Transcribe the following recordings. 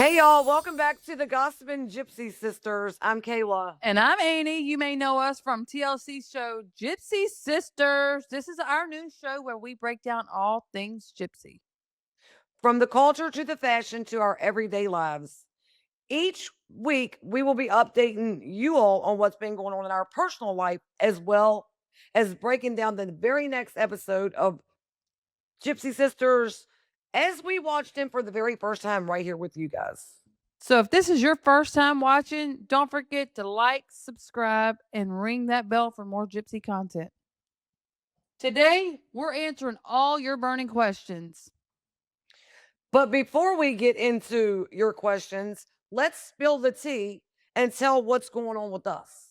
Hey y'all, welcome back to the Gossiping Gypsy Sisters. I'm Kayla. And I'm Annie. You may know us from TLC's show Gypsy Sisters. This is our new show where we break down all things gypsy. From the culture to the fashion to our everyday lives. Each week, we will be updating you all on what's been going on in our personal life, as well as breaking down the very next episode of Gypsy Sisters as we watched them for the very first time right here with you guys. So if this is your first time watching, don't forget to like, subscribe, and ring that bell for more gypsy content. Today, we're answering all your burning questions. But before we get into your questions, let's spill the tea and tell what's going on with us.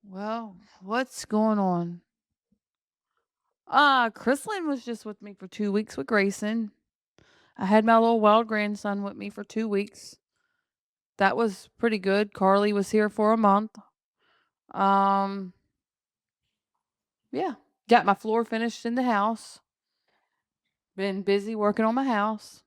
Well, what's going on? Chrislyn was just with me for 2 weeks with Grayson. I had my little wild grandson with me for 2 weeks. That was pretty good. Carly was here for a month. Um, yeah, got my floor finished in the house. Been busy working on my house.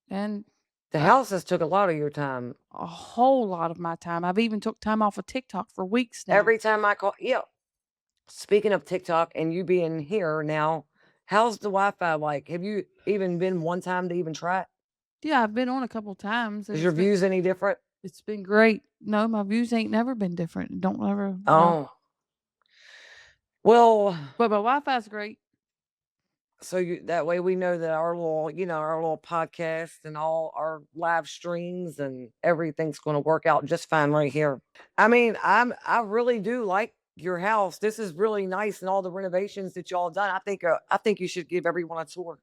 And The house has took a lot of your time. a whole lot of my time. I've even took time off of TikTok for weeks now. Every time I call, yeah. Speaking of TikTok and you being here now, how's the Wi-Fi like? Have you even been one time to even try it? Yeah, I've been on a couple times. Is your views any different? It's been great. No, my views ain't never been different. Don't ever. No. Oh, well, But my Wi-Fi's great. so that way we know that our little podcast and all our live streams and everything's going to work out just fine right here. I mean, I really do like your house. This is really nice, and all the renovations that y'all done. I think you should give everyone a tour.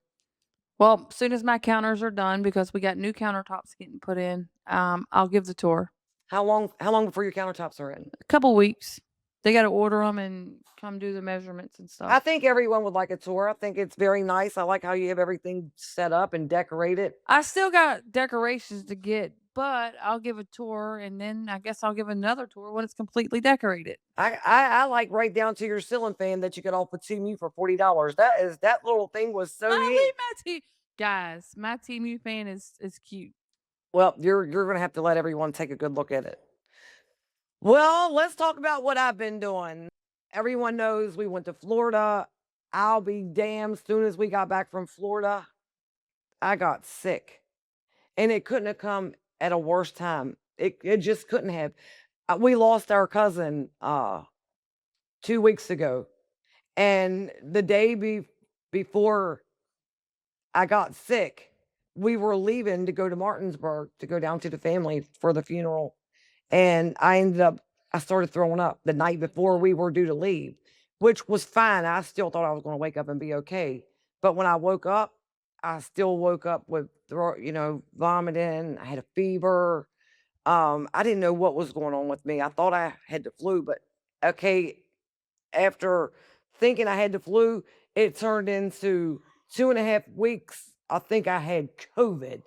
Well, as soon as my counters are done, because we got new countertops getting put in, I'll give the tour. How long before your countertops are in? A couple weeks. They got to order them and come do the measurements and stuff. I think everyone would like a tour. I think it's very nice. I like how you have everything set up and decorated. I still got decorations to get, but I'll give a tour, and then I guess I'll give another tour when it's completely decorated. I like right down to your ceiling fan that you got off with Temu for $40. That little thing was so neat. Guys, my Temu fan is cute. Well, you're gonna have to let everyone take a good look at it. Well, let's talk about what I've been doing. Everyone knows we went to Florida. I'll be damned, soon as we got back from Florida, I got sick. And it couldn't have come at a worse time. It just couldn't have. We lost our cousin 2 weeks ago. And the day before I got sick, we were leaving to go to Martinsburg to go down to the family for the funeral. And I started throwing up the night before we were due to leave, which was fine. I still thought I was going to wake up and be okay. But when I woke up, I still woke up with vomiting. I had a fever. I didn't know what was going on with me. I thought I had the flu, but okay, after thinking I had the flu, it turned into 2.5 weeks. I think I had COVID.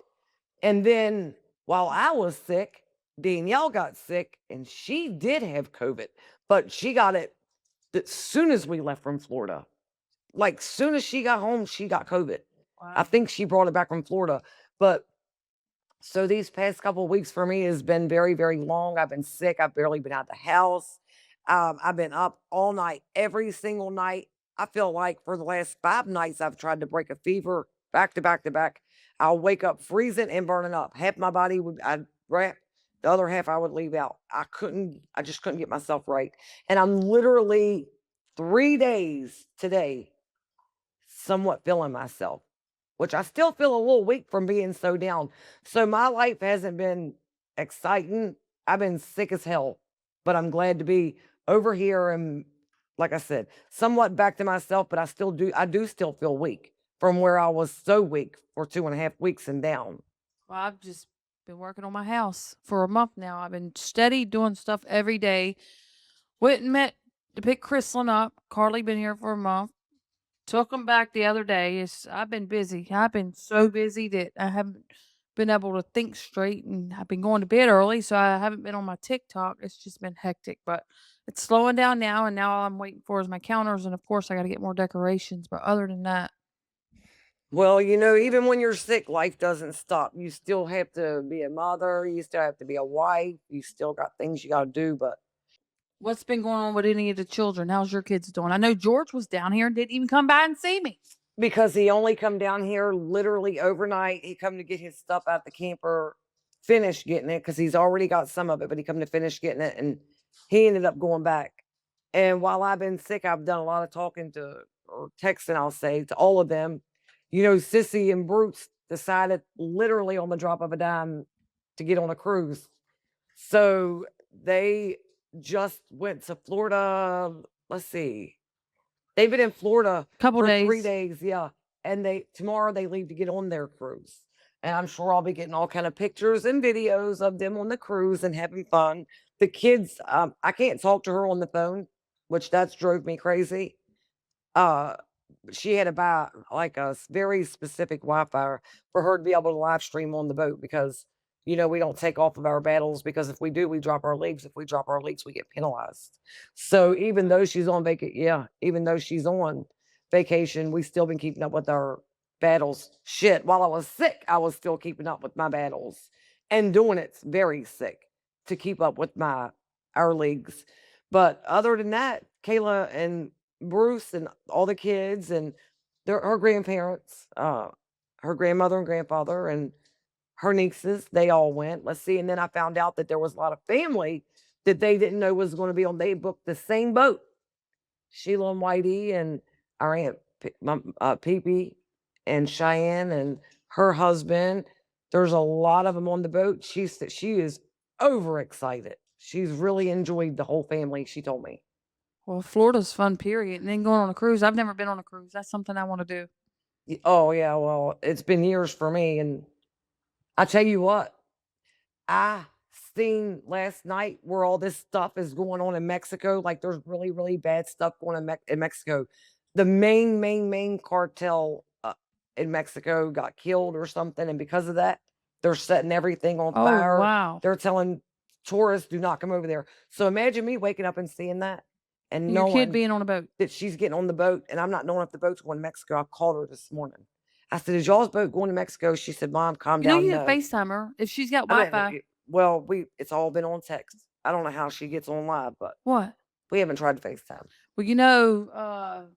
And then while I was sick, Danielle got sick and she did have COVID, but she got it as soon as we left from Florida. Like, soon as she got home, she got COVID. Wow. I think she brought it back from Florida. But so these past couple of weeks for me has been very, very long. I've been sick. I've barely been out of the house. I've been up all night, every single night. I feel like for the last 5 nights, I've tried to break a fever back to back to back. I'll wake up freezing and burning up. Half my body I'd wrap, the other half I would leave out. I just couldn't get myself right. And I'm literally 3 days today somewhat feeling myself, which I still feel a little weak from being so down. So my life hasn't been exciting. I've been sick as hell, but I'm glad to be over here and, like I said, somewhat back to myself, but I do still feel weak from where I was so weak for 2.5 weeks and down. Well, I've just been working on my house for a month now. I've been steady doing stuff every day. Went and met to pick Chrislyn up. Carly been here for a month. Took him back the other day. I've been busy. I've been so busy that I haven't been able to think straight, and I've been going to bed early, so I haven't been on my TikTok. It's just been hectic, but it's slowing down now, and now all I'm waiting for is my counters, and of course I got to get more decorations. But other than that, Well, even when you're sick, life doesn't stop. You still have to be a mother. You still have to be a wife. You still got things you got to do. But What's been going on with any of the children? How's your kids doing? I know George was down here and didn't even come by and see me. because he only come down here literally overnight, he come to get his stuff out the camper, finish getting it because he's already got some of it, but he come to finish getting it, and he ended up going back. And while I've been sick, I've done a lot of talking to or texting, I'll say, to all of them. Sissy and Bruce decided literally on the drop of a dime to get on a cruise. So they just went to Florida. Let's see. They've been in Florida Couple for days. 3 days, yeah. And tomorrow they leave to get on their cruise. And I'm sure I'll be getting all kind of pictures and videos of them on the cruise and having fun. The kids, I can't talk to her on the phone, which that's drove me crazy. Uh, she had to buy like a very specific Wi-Fi for her to be able to live stream on the boat because we don't take off of our battles, because if we do, we drop our legs. If we drop our legs, we get penalized. So even though she's on even though she's on vacation, we still been keeping up with our battles. Shit, while I was sick, I was still keeping up with my battles and doing it very sick to keep up with our leagues. But other than that, Kayla and Bruce and all the kids and her grandparents, her grandmother and grandfather and her nieces, they all went. Let's see. And then I found out that there was a lot of family that they didn't know was going to be on. They booked the same boat. Sheila and Whitey and our aunt Pee and Cheyenne and her husband. There's a lot of them on the boat. She is overexcited. She's really enjoyed the whole family, she told me. Well, Florida's fun, period. And then going on a cruise. I've never been on a cruise. That's something I want to do. Oh, yeah. Well, it's been years for me. And I tell you what, I seen last night where all this stuff is going on in Mexico. Like there's really, really bad stuff going on in Mexico. The main cartel in Mexico got killed or something. And because of that, they're setting everything on fire. Wow. They're telling tourists, do not come over there. So imagine me waking up and seeing that. And your kid being on a boat. That she's getting on the boat, and I'm not knowing if the boat's going to Mexico. I called her this morning. I said, "Is y'all's boat going to Mexico?" She said, "Mom, calm down." You can FaceTime her if she's got Wi-Fi. Well, it's all been on text. I don't know how she gets on live, but what? We haven't tried to FaceTime. Well,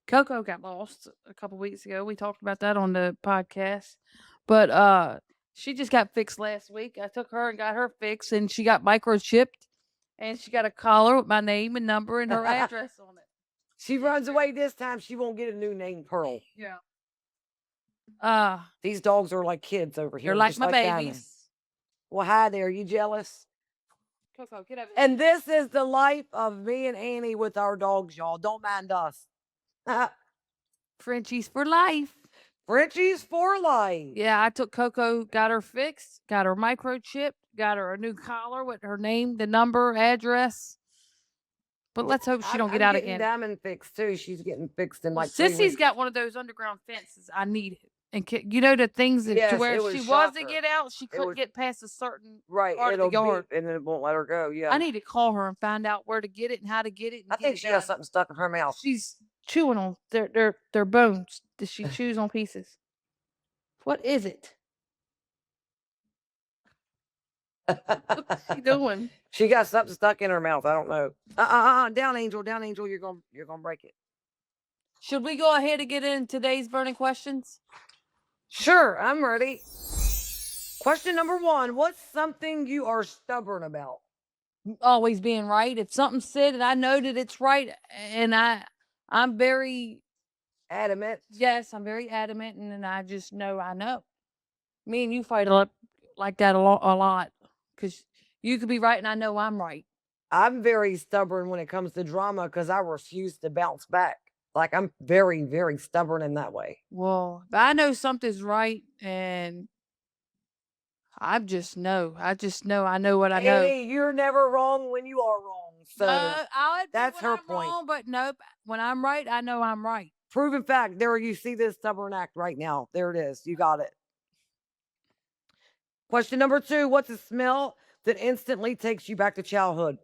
Coco got lost a couple weeks ago. We talked about that on the podcast, but she just got fixed last week. I took her and got her fixed, and she got microchipped. And she got a collar with my name and number and her address on it. She runs away this time. She won't get a new name, Pearl. Yeah. These dogs are like kids over here. They're like my babies. Diamond. Well, hi there. You jealous? Coco, get over here. And this is the life of me and Annie with our dogs, y'all. Don't mind us. Frenchies for life. Frenchies for life. Yeah, I took Coco, got her fixed, got her microchipped, got her a new collar with her name, the number, address. But let's hope she don't get out again. Diamond fixed too. She's getting fixed in like Sissy's got one of those underground fences. I need it. And the things that to where she was to get out, she couldn't get past a certain part of the yard, and then it won't let her go. Yeah, I need to call her and find out where to get it and how to get it. I think she has something stuck in her mouth. She's chewing on their bones. Does she chews on pieces? What is it? What's she doing? She got something stuck in her mouth. I don't know. Down, Angel. Down, Angel. You're gonna break it. Should we go ahead and get in today's burning questions? Sure, I'm ready. Question number 1. What's something you are stubborn about? Always being right. If something's said and I know that it's right, and I'm very adamant. Yes, I'm very adamant, and then I just know I know. Me and you fight a lot like that a lot, because you could be right and I know I'm right. I'm very stubborn when it comes to drama because I refuse to bounce back. Like, I'm very, very stubborn in that way. Well, but I know something's right, and I just know. I know what I know. Annie, you're never wrong when you are wrong. So that's her point. Wrong, but nope. When I'm right, I know I'm right. Proven fact. There you see this stubborn act right now. There it is. You got it. Question number 2. What's a smell that instantly takes you back to childhood?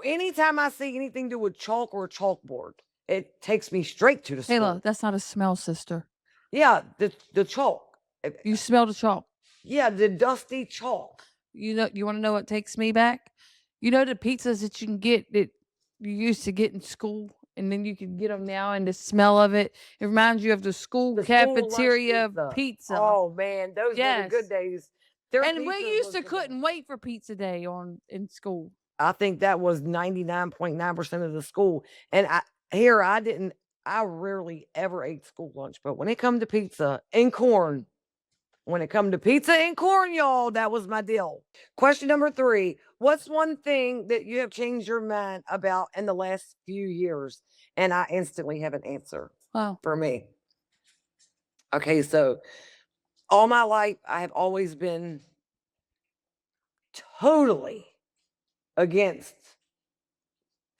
Anytime I see anything to do with chalk or a chalkboard, it takes me straight to the school. Kayla, that's not a smell, sister. Yeah, the chalk. You smell the chalk. Yeah, the dusty chalk. You want to know what takes me back? You know the pizzas that you can get that you used to get in school, and then you can get them now, and the smell of it reminds you of the school The school lunch cafeteria pizza. Oh man, those were the good Yes. days. Their And we pizza used was to the couldn't best. wait for pizza day in school. I think that was 99.9% of the school. And I rarely ever ate school lunch, but when it come to pizza and corn, when it come to pizza and corn, y'all, that was my deal. Question number 3. What's one thing that you have changed your mind about in the last few years? And I instantly have an answer Wow. for me. Okay, so all my life, I have always been totally against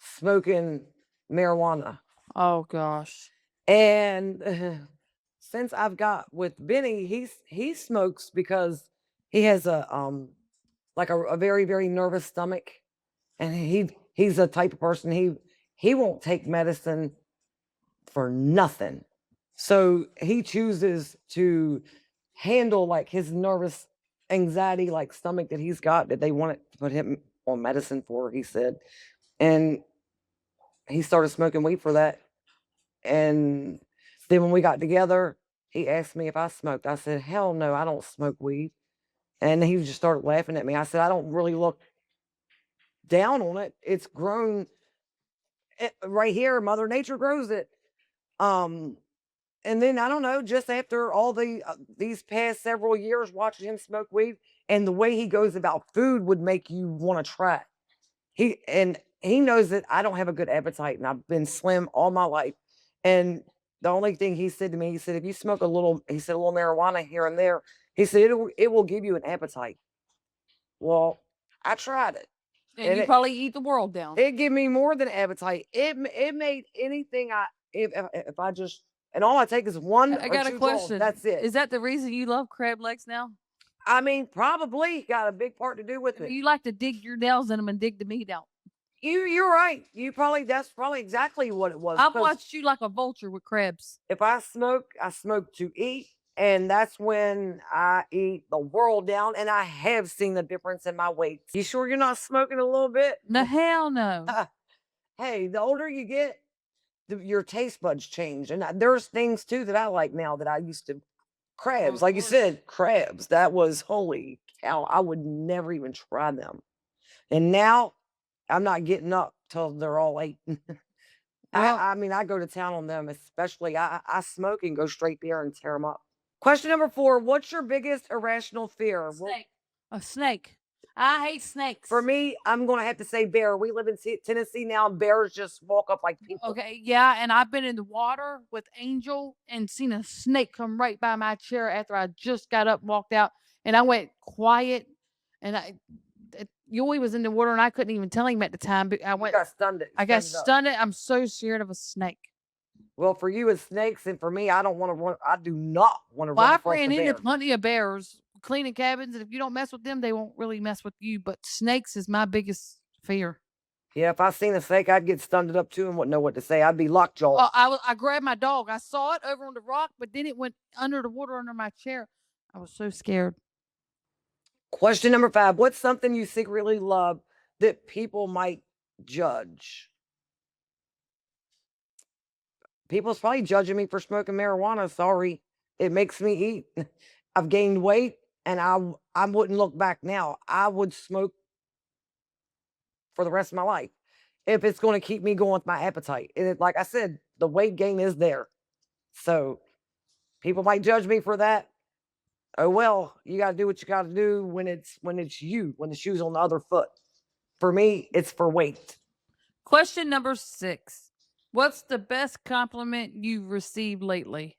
smoking marijuana. Oh gosh. And since I've got with Benny, he smokes because he has a very, very nervous stomach. And he's a type of person, he won't take medicine for nothing. So he chooses to handle like his nervous anxiety, like stomach that he's got that they wanted to put him on medicine for, he said. And he started smoking weed for that. And then when we got together, he asked me if I smoked. I said, hell no, I don't smoke weed. And he just started laughing at me. I said, I don't really look down on it. It's grown right here. Mother Nature grows it. And then I don't know, just after all these past several years watching him smoke weed and the way he goes about food would make you want to try it. He knows that I don't have a good appetite and I've been slim all my life. And the only thing he said to me, he said, if you smoke a little marijuana here and there, he said it will give you an appetite. Well, I tried it. And you probably eat the world down. It gave me more than appetite. It made anything if I just, and all I take is one I or got a two draws, question. that's it. Is that the reason you love crab legs now? I mean, probably got a big part to do with it. You like to dig your nails in them and dig the meat out. You're right. That's probably exactly what it was. I've watched you like a vulture with crabs. If I smoke to eat, and that's when I eat the world down, and I have seen the difference in my weight. You sure you're not smoking a little bit? No, hell no. Hey, the older you get, your taste buds change. And there's things too that I like now that I used to. Crabs, like you said, crabs. That was holy cow. I would never even try them. And now I'm not getting up till they're all eaten. I mean, I go to town on them, especially I smoke and go straight there and tear them up. Question number 4. What's your biggest irrational fear? Snake. A snake. I hate snakes. For me, I'm going to have to say bear. We live in Tennessee now, and bears just walk up like people. Okay, yeah, and I've been in the water with Angel and seen a snake come right by my chair after I just got up and walked out, and I went quiet, and Yui was in the water, and I couldn't even tell him at the time. But I went. You got stunned. I got stunned. I'm so scared of a snake. Well, for you, it's snakes, and for me, I don't want to run. I do not want to Well, run I've across ran a into bear. plenty of bears cleaning cabins, and if you don't mess with them, they won't really mess with you. But snakes is my biggest fear. Yeah, if I seen a snake, I'd get stunned up too and wouldn't know what to say. I'd be lockjaw. I grabbed my dog. I saw it over on the rock, but then it went under the water under my chair. I was so scared. Question number 5. What's something you secretly love that people might judge? People's probably judging me for smoking marijuana. Sorry. It makes me eat. I've gained weight and I wouldn't look back now. I would smoke for the rest of my life if it's going to keep me going with my appetite. And like I said, the weight gain is there. So people might judge me for that. Oh well, you got to do what you got to do when the shoe's on the other foot. For me, it's for weight. Question number 6. What's the best compliment you've received lately?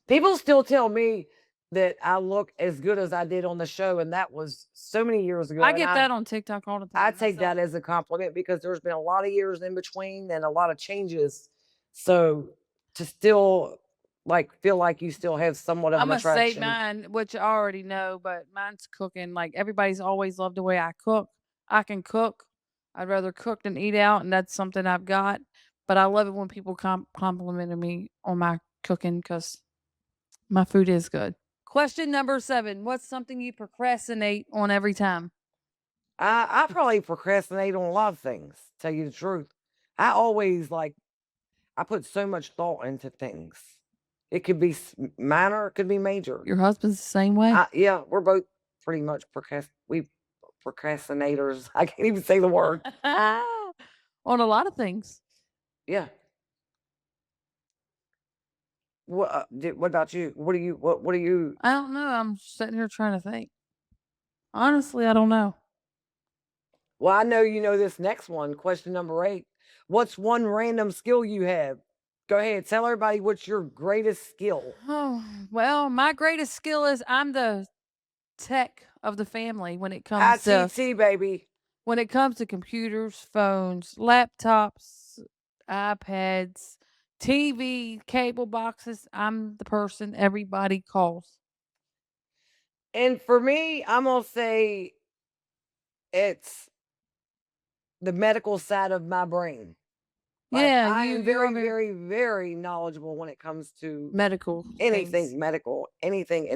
People still tell me that I look as good as I did on the show, and that was so many years ago. I get that on TikTok all the time. I take that as a compliment because there's been a lot of years in between and a lot of changes. So to still feel like you still have somewhat of I'm an gonna say attraction. mine, which I already know, but mine's cooking. Like everybody's always loved the way I cook. I can cook. I'd rather cook than eat out, and that's something I've got. But I love it when people complimented me on my cooking because my food is good. Question number 7. What's something you procrastinate on every time? I probably procrastinate on a lot of things, tell you the truth. I always I put so much thought into things. It could be minor, it could be major. Your husband's the same way? Yeah, we're both pretty much procrastinators. I can't even say the word. On a lot of things. Yeah. What about you? What do you? I don't know. I'm sitting here trying to think. Honestly, I don't know. Well, I know you know this next one. Question number 8. What's one random skill you have? Go ahead. Tell everybody what's your greatest skill. Oh, well, my greatest skill is I'm the tech of the family when it comes to ITT, baby. computers, phones, laptops, iPads, TV, cable boxes. I'm the person everybody calls. And for me, I'm going to say it's the medical side of my brain. Yeah, I you am you are very, very, very knowledgeable when it comes to medical anything things. medical, anything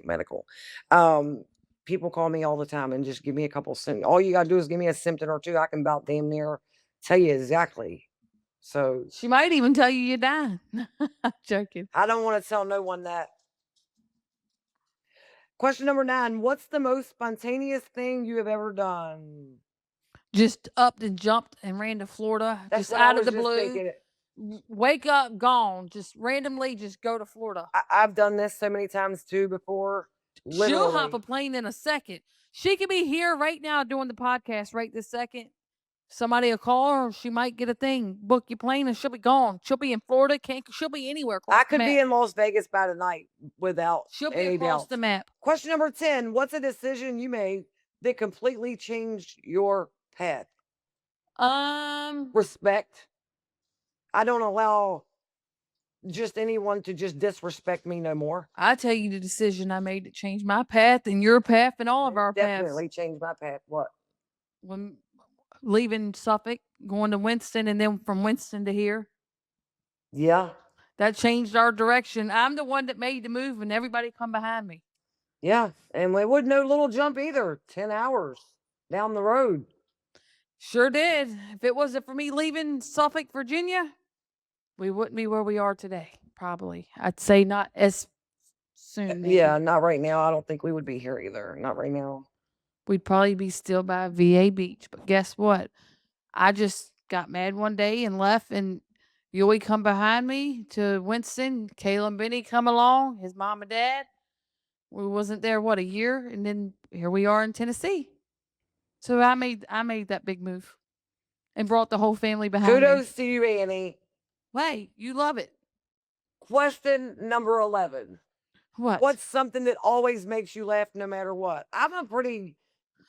medical. People call me all the time and just give me a couple symptoms. All you gotta do is give me a symptom or two. I can about damn near tell you exactly. So She might even tell you you're dying. I'm joking. I don't want to tell no one that. Question number 9. What's the most spontaneous thing you have ever done? Just upped and jumped and ran to Florida, That's just what I out of was the just blue. thinking. Wake up, gone. Just randomly, just go to Florida. I've done this so many times too before. She'll hop Literally. a plane in a second. She could be here right now doing the podcast right this second. Somebody will call her. She might get a thing. Book your plane and she'll be gone. She'll be in Florida. She'll be anywhere across I the could map. be in Las Vegas by tonight without She'll be any across doubt. the map. Question number 10. What's a decision you made that completely changed your path? Respect. I don't allow just anyone to just disrespect me no more. I tell you the decision I made to change my path and your path and all of our Definitely paths. changed my path. What? When leaving Suffolk, going to Winston, and then from Winston to here. Yeah. That changed our direction. I'm the one that made the move, and everybody come behind me. Yeah. And it wasn't no little jump either. 10 hours down the road. Sure did. If it wasn't for me leaving Suffolk, Virginia, we wouldn't be where we are today. Probably. I'd say not as soon. Maybe. Yeah, not right now. I don't think we would be here either. Not right now. We'd probably be still by VA Beach. But guess what? I just got mad one day and left, and Yui come behind me to Winston. Kayla and Benny come along, his mom and dad. We wasn't there, what, a year? And then here we are in Tennessee. So I made that big move and brought the whole family behind me. Kudos to you, Annie. Wait, you love it. Question number 11. What? What's something that always makes you laugh no matter what? I'm a pretty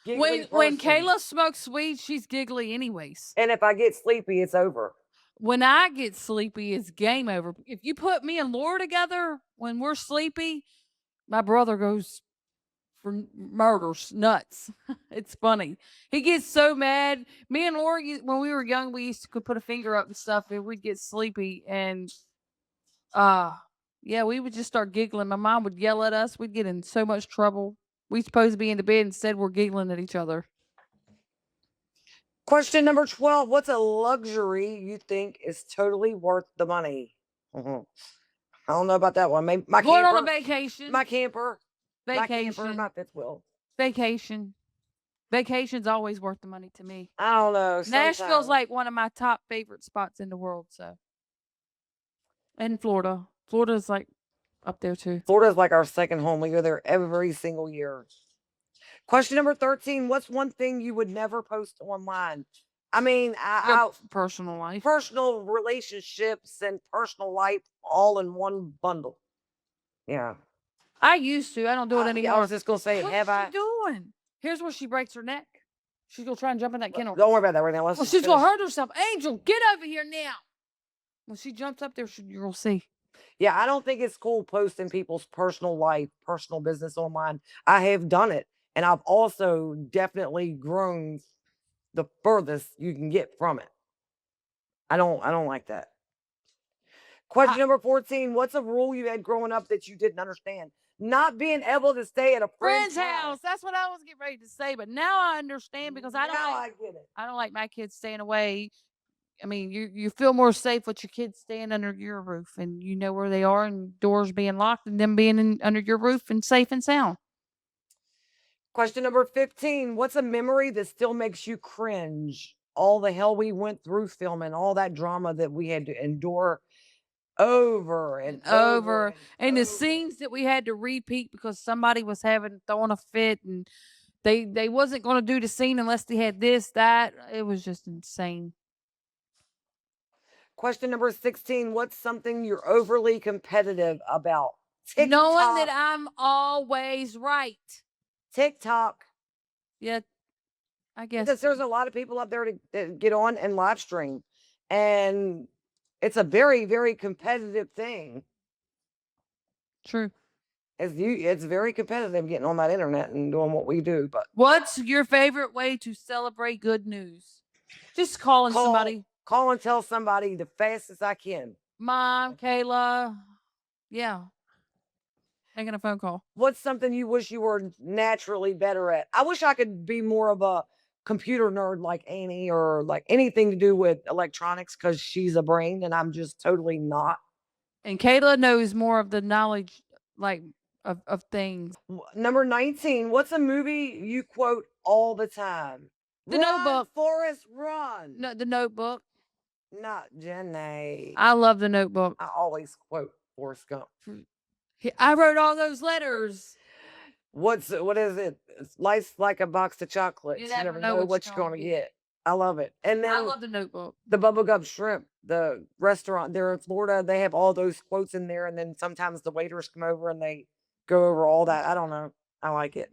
giggly When person. Kayla smokes weed, she's giggly anyways. And if I get sleepy, it's over. When I get sleepy, it's game over. If you put me and Laura together when we're sleepy, my brother goes for murders, nuts. It's funny. He gets so mad. Me and Laura, when we were young, we used to could put a finger up and stuff, and we'd get sleepy, and yeah, we would just start giggling. My mom would yell at us. We'd get in so much trouble. We supposed to be in the bed, instead we're giggling at each other. Question number 12. What's a luxury you think is totally worth the money? I don't know about that one. Maybe my Going camper. on a vacation. My camper. Vacation. My camper, my fifth wheel. Vacation. Vacation's always worth the money to me. I don't know. Nashville's like one of my top favorite spots in the world. So, and Florida. Florida's like up there too. Florida's like our second home. We go there every single year. Question number 13. What's one thing you would never post online? I mean, Your personal life. Personal relationships and personal life all in one bundle. Yeah. I used to. I don't do it anymore. I was just going to say, What's she doing? Here's where she breaks her neck. She's going to try and jump in that kennel. Don't worry about that right now. Well, she's going to hurt herself. Angel, get over here now. When she jumps up there, you're going to see. Yeah, I don't think it's cool posting people's personal life, personal business online. I have done it. And I've also definitely grown the furthest you can get from it. I don't like that. Question number 14. What's a rule you had growing up that you didn't understand? Not being able to stay at a friend's Friend's house. That's what I was getting ready to say, but now I understand because I don't Now like I get it. I don't like my kids staying away. I mean, you feel more safe with your kids staying under your roof and you know where they are and doors being locked and them being under your roof and safe and sound. Question number 15. What's a memory that still makes you cringe? All the hell we went through filming, all that drama that we had to endure over and over Over and the over. scenes that we had to repeat because somebody was having throwing a fit and they wasn't going to do the scene unless they had this that it was just insane. Question number 16. What's something you're overly competitive about? Knowing that TikTok. I'm always right. TikTok. Yeah, I guess Because there's a lot of people up there to get on and live stream. And it's a very, very competitive thing. true. It's very competitive getting on that internet and doing what we do. But What's your favorite way to celebrate good news? Just calling somebody. call and tell somebody the fastest I can. Mom, Kayla. Yeah. Making a phone call. What's something you wish you were naturally better at? I wish I could be more of a computer nerd like Annie or like anything to do with electronics because she's a brain and I'm just totally not. And Kayla knows more of the knowledge, like of things. Number 19. What's a movie you quote all the time? The Run, Notebook. Forrest, run. No, The Notebook. Not Jenny. I love The Notebook. I always quote Forrest Gump. I wrote all those letters. What is it? Life's like a box of chocolates. You You never never know know what what you're you're gonna gonna get. get. I love it. And I then love The Notebook. the bubblegum shrimp, the restaurant there in Florida, they have all those quotes in there, and then sometimes the waiters come over and they go over all that. I don't know. I like it.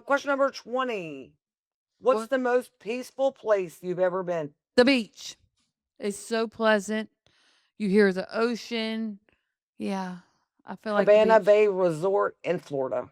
Question number 20. What's What? the most peaceful place you've ever been? The beach. It's so pleasant. You hear the ocean. Yeah. I feel like the Cabana beach. Bay Resort in Florida.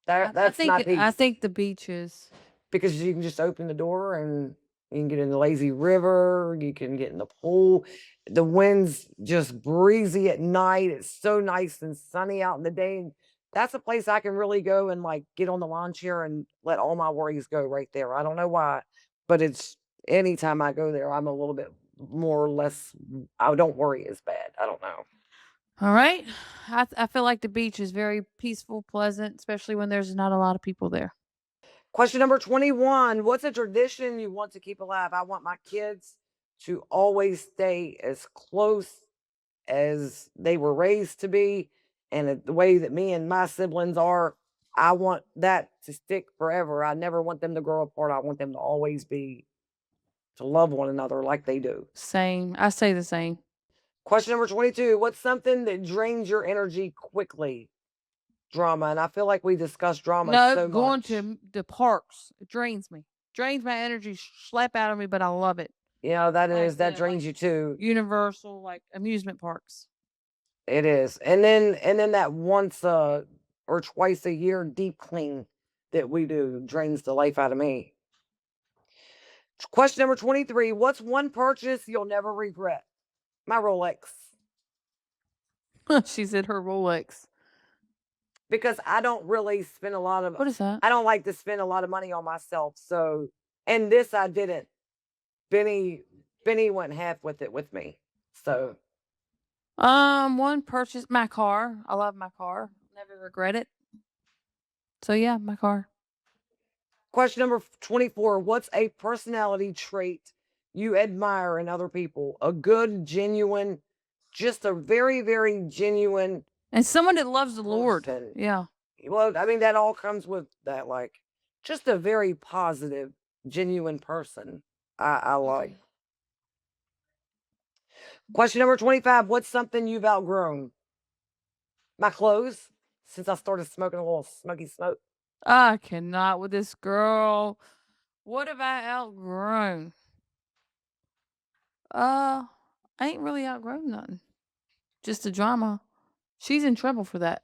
That's my peace. I think the beaches. Because you can just open the door and you can get in the lazy river, you can get in the pool. The wind's just breezy at night. It's so nice and sunny out in the day. And that's a place I can really go and like get on the lawn chair and let all my worries go right there. I don't know why, but it's anytime I go there, I'm a little bit more or less, I don't worry as bad. I don't know. All right. I feel like the beach is very peaceful, pleasant, especially when there's not a lot of people there. Question number 21. What's a tradition you want to keep alive? I want my kids to always stay as close as they were raised to be. And the way that me and my siblings are, I want that to stick forever. I never want them to grow apart. I want them to always be, to love one another like they do. Same. I say the same. Question number 22. What's something that drains your energy quickly? Drama. And I feel like we discussed drama No, so going much. to the parks. It drains me. Drains my energy, slap out of me, but I love it. Yeah, Like that the drains like you too. Universal, like amusement parks. It is. And then that once or twice a year deep clean that we do drains the life out of me. Question number 23. What's one purchase you'll never regret? My Rolex. She said her Rolex. Because I don't really spend a lot of What is that? I don't like to spend a lot of money on myself. So and this I didn't. Benny went half with it with me. So One purchase, my car. I love my car. Never regret it. So yeah, my car. question number 24. What's a personality trait you admire in other people? A good, genuine, just a very, very genuine And someone that loves the Lord. person. Yeah. Well, I mean, that all comes with that, like, just a very positive, genuine person. I like. Question number 25. What's something you've outgrown? My clothes, since I started smoking a little smoky smoke. I cannot with this girl. What have I outgrown? I ain't really outgrown nothing. Just the drama. She's in trouble for that.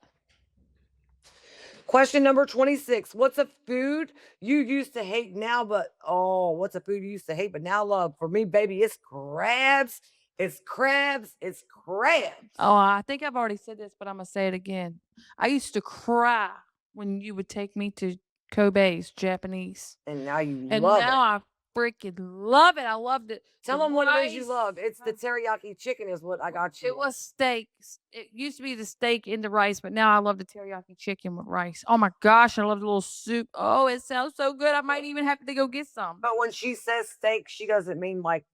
Question number 26. What's a food you used to hate now, what's a food you used to hate but now love? For me, baby, it's crabs. It's crabs. It's crabs. Oh, I think I've already said this, but I'm gonna say it again. I used to cry when you would take me to Kobe's Japanese, And now you and love now it. I freaking love it. I loved it. Tell The them what it is you rice, love. It's the teriyaki chicken is what I got you. it was steaks. It used to be the steak in the rice, but now I love the teriyaki chicken with rice. Oh my gosh, I love the little soup. Oh, it sounds so good. I might even have to go get some. But when she says steak, she doesn't mean like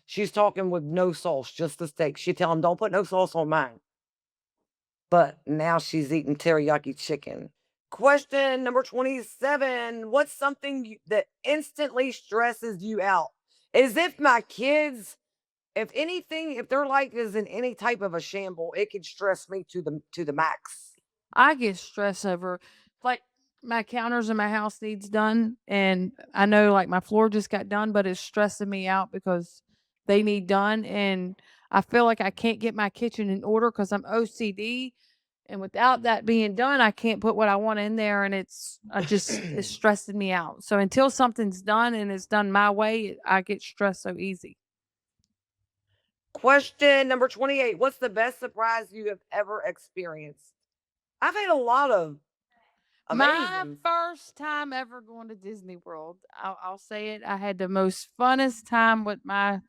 she's talking with no sauce, just the steak. She tell them, don't put no sauce on mine. But now she's eating teriyaki chicken. Question number 27. What's something that instantly stresses you out? As if my kids, if anything, if their life is in any type of a shamble, it could stress me to the max. I get stressed over like my counters in my house needs done, and I know like my floor just got done, but it's stressing me out because they need done, and I feel like I can't get my kitchen in order because I'm OCD, and without that being done, I can't put what I want in there, and it's stressing me out. So until something's done and it's done my way, I get stressed so easy. Question number 28. What's the best surprise you have ever experienced? I've had a lot of My amazing. first time ever going to Disney World. I'll say it. I had the most funnest time with my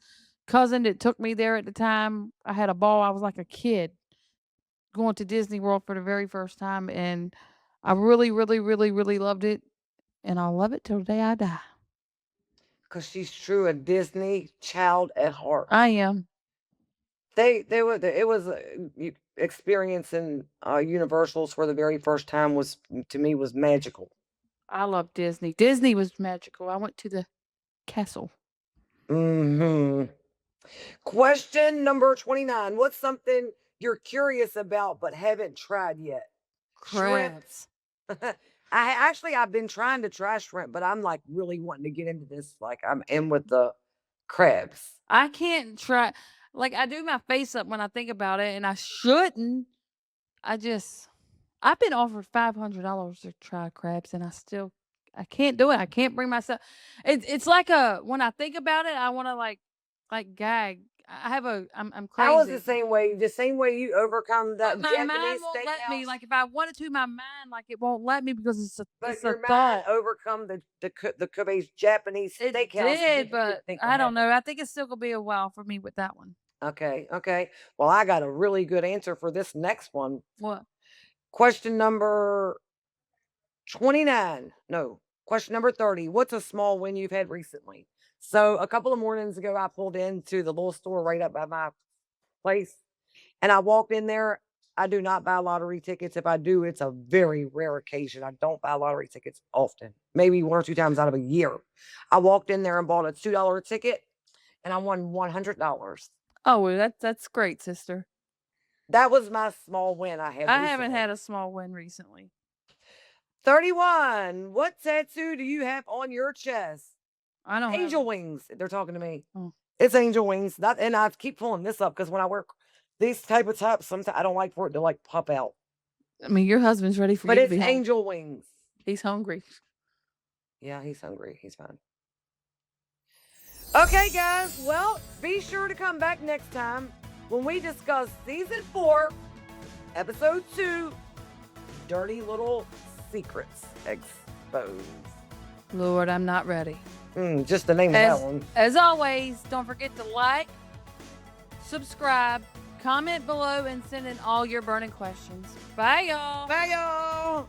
cousin that took me there at the time. I had a ball. I was like a kid going to Disney World for the very first time, and I really, really, really, really loved it, and I'll love it till the day I die. Because she's true a Disney child at heart. I am. They were it was experiencing Universals for the very first time was to me was magical. I love Disney. Disney was magical. I went to the castle. Hmm. Question number 29. What's something you're curious about but haven't tried yet? Shrimp. Crabs. I've been trying to try shrimp, but I'm like really wanting to get into this. Like I'm in with the crabs. I can't try. Like I do my face up when I think about it, and I shouldn't. I just I've been offered $500 to try crabs, and I can't do it. I can't bring myself. It's like a when I think about it, I want to like gag. I have a I'm I was crazy. the same way you overcome But that my mind Japanese won't let me. steakhouse. Like if I wanted to, my mind like it won't let me because But it's a your mind thought. overcome the Kobe's Japanese It steakhouse to did, get you to but think to I have don't it. know. I think it's still gonna be a while for me with that one. Okay, okay. Well, I got a really good answer for this next one. What? Question number 29. No, question number 30. What's a small win you've had recently? So a couple of mornings ago, I pulled into the little store right up by my place and I walked in there. I do not buy lottery tickets. If I do, it's a very rare occasion. I don't buy lottery tickets often, maybe one or two times out of a year. I walked in there and bought a $2 ticket and I won $100. Oh, well, that's great, sister. That was my small win I had I haven't recently. had a small win recently. 31. What tattoo do you have on your chest? I don't have Angel a- wings. They're talking to me. Oh. It's angel wings. Not, and I keep pulling this up because when I wear these type of tops, sometimes I don't like for it to like pop out. I mean, your husband's ready for But you to it's be home. angel wings. He's hungry. Yeah, he's hungry. He's fine. Okay, guys. Well, be sure to come back next time when we discuss season 4, episode 2, Dirty Little Secrets Exposed. Lord, I'm not ready. Just the name of that one. As always, don't forget to like, subscribe, comment below, and send in all your burning questions. Bye, y'all. Bye, y'all.